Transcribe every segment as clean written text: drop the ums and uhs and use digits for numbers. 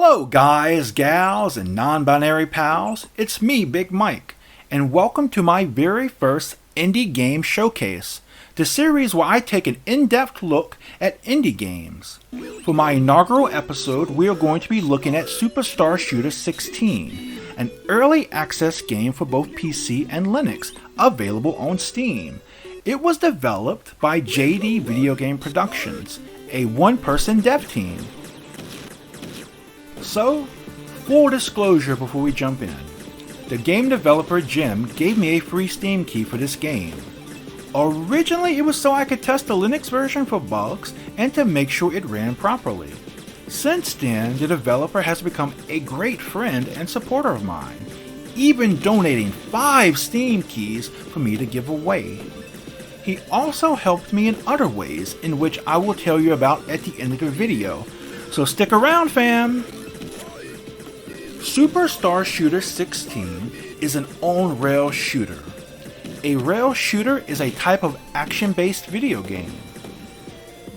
Hello guys, gals, and non-binary pals, it's me, Big Mike, and welcome to my very first indie game showcase, the series where I take an in-depth look at indie games. For my inaugural episode, we are going to be looking at Superstar Shooter 16, an early access game for both PC and Linux, available on Steam. It was developed by JD Video Game Productions, a one-person dev team. So, full disclosure before we jump in. The game developer Jim gave me a free Steam key for this game. Originally it was so I could test the Linux version for bugs and to make sure it ran properly. Since then, the developer has become a great friend and supporter of mine, even donating 5 Steam keys for me to give away. He also helped me in other ways, in which I will tell you about at the end of the video, so stick around fam! Superstar Shooter 16 is an on-rail shooter. A rail shooter is a type of action-based video game.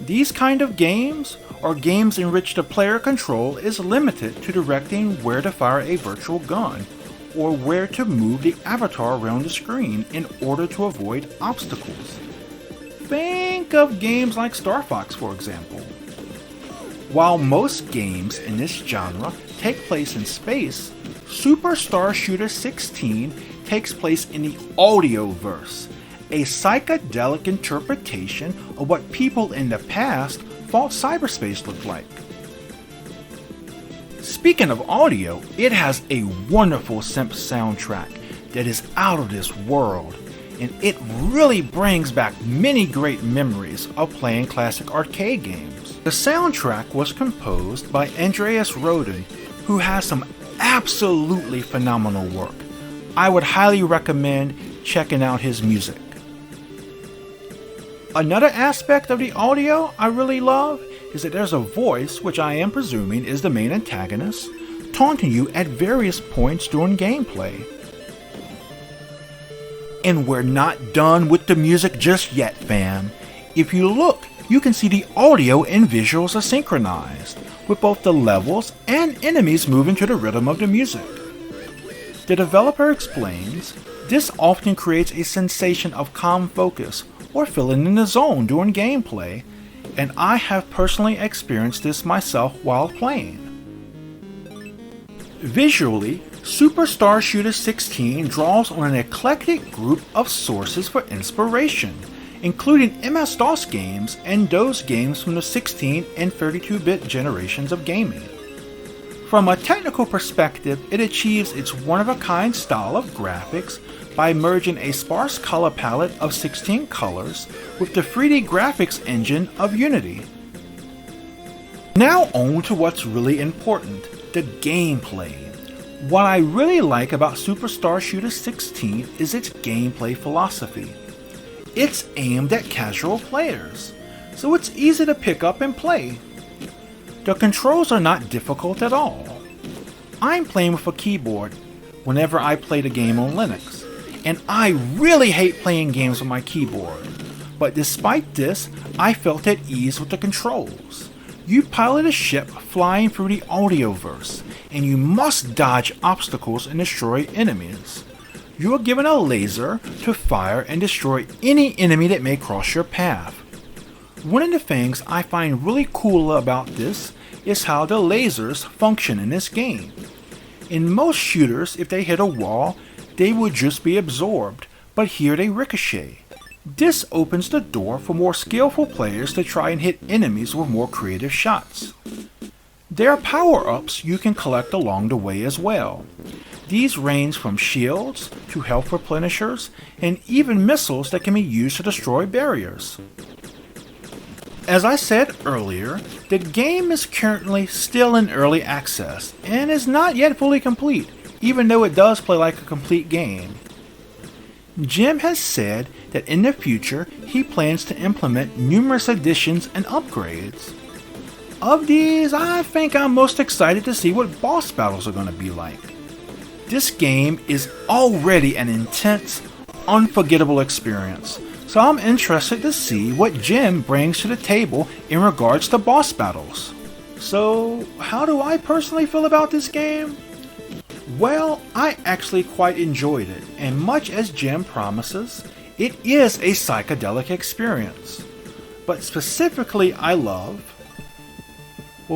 These kind of games are games in which the player control is limited to directing where to fire a virtual gun, or where to move the avatar around the screen in order to avoid obstacles. Think of games like Star Fox, for example. While most games in this genre take place in space, Superstar Shooter 16 takes place in the audioverse, a psychedelic interpretation of what people in the past thought cyberspace looked like. Speaking of audio, it has a wonderful synth soundtrack that is out of this world, and it really brings back many great memories of playing classic arcade games. The soundtrack was composed by Andreas Roden, who has some absolutely phenomenal work. I would highly recommend checking out his music. Another aspect of the audio I really love is that there's a voice, which I am presuming is the main antagonist, taunting you at various points during gameplay. And we're not done with the music just yet, fam. If you look, you can see the audio and visuals are synchronized, with both the levels and enemies moving to the rhythm of the music. The developer explains, this often creates a sensation of calm focus or feeling in the zone during gameplay, and I have personally experienced this myself while playing. Visually, Superstar Shooter 16 draws on an eclectic group of sources for inspiration, including MS-DOS games and DOS games from the 16 and 32-bit generations of gaming. From a technical perspective, it achieves its one-of-a-kind style of graphics by merging a sparse color palette of 16 colors with the 3D graphics engine of Unity. Now on to what's really important, the gameplay. What I really like about Superstar Shooter 16 is its gameplay philosophy. It's aimed at casual players, so it's easy to pick up and play. The controls are not difficult at all. I'm playing with a keyboard whenever I play the game on Linux, and I really hate playing games with my keyboard. But despite this, I felt at ease with the controls. You pilot a ship flying through the audioverse, and you must dodge obstacles and destroy enemies. You are given a laser to fire and destroy any enemy that may cross your path. One of the things I find really cool about this is how the lasers function in this game. In most shooters, if they hit a wall, they would just be absorbed, but here they ricochet. This opens the door for more skillful players to try and hit enemies with more creative shots. There are power-ups you can collect along the way as well. These range from shields to health replenishers and even missiles that can be used to destroy barriers. As I said earlier, the game is currently still in early access and is not yet fully complete, even though it does play like a complete game. Jim has said that in the future he plans to implement numerous additions and upgrades. Of these, I think I'm most excited to see what boss battles are going to be like. This game is already an intense, unforgettable experience, so I'm interested to see what Jim brings to the table in regards to boss battles. So, how do I personally feel about this game? Well, I actually quite enjoyed it, and much as Jim promises, it is a psychedelic experience. But specifically, well,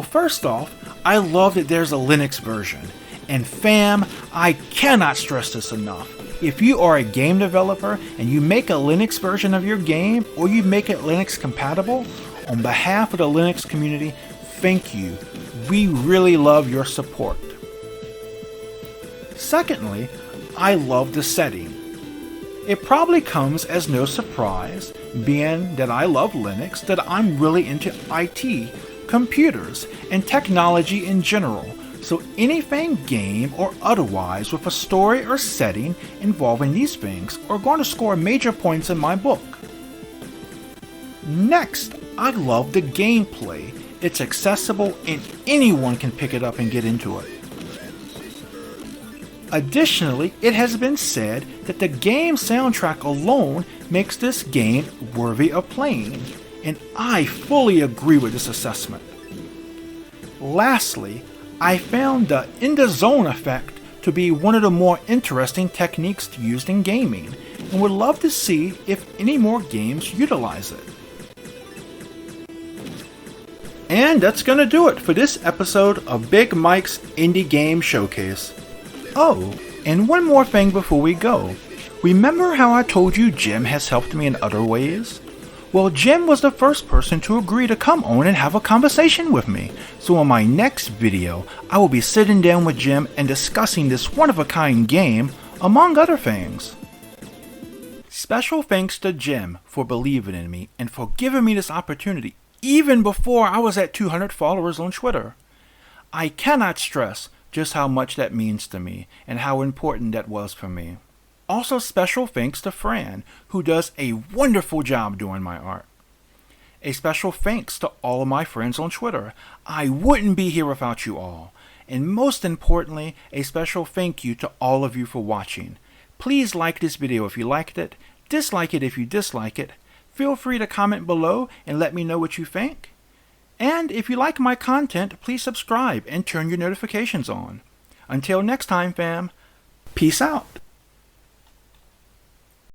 first off, I love that there's a Linux version. And fam, I cannot stress this enough. If you are a game developer and you make a Linux version of your game, or you make it Linux compatible, on behalf of the Linux community, thank you. We really love your support. Secondly, I love the setting. It probably comes as no surprise, being that I love Linux, that I'm really into IT, computers, and technology in general. So anything game or otherwise with a story or setting involving these things are going to score major points in my book. Next, I love the gameplay. It's accessible and anyone can pick it up and get into it. Additionally, it has been said that the game soundtrack alone makes this game worthy of playing, and I fully agree with this assessment. Lastly, I found the in the zone effect to be one of the more interesting techniques used in gaming, and would love to see if any more games utilize it. And that's gonna do it for this episode of Big Mike's Indie Game Showcase. Oh, and one more thing before we go. Remember how I told you Jim has helped me in other ways? Well, Jim was the first person to agree to come on and have a conversation with me. So in my next video, I will be sitting down with Jim and discussing this one-of-a-kind game, among other things. Special thanks to Jim for believing in me and for giving me this opportunity even before I was at 200 followers on Twitter. I cannot stress just how much that means to me and how important that was for me. Also, special thanks to Fran, who does a wonderful job doing my art. A special thanks to all of my friends on Twitter. I wouldn't be here without you all. And most importantly, a special thank you to all of you for watching. Please like this video if you liked it, dislike it if you dislike it. Feel free to comment below and let me know what you think. And if you like my content, please subscribe and turn your notifications on. Until next time, fam, peace out.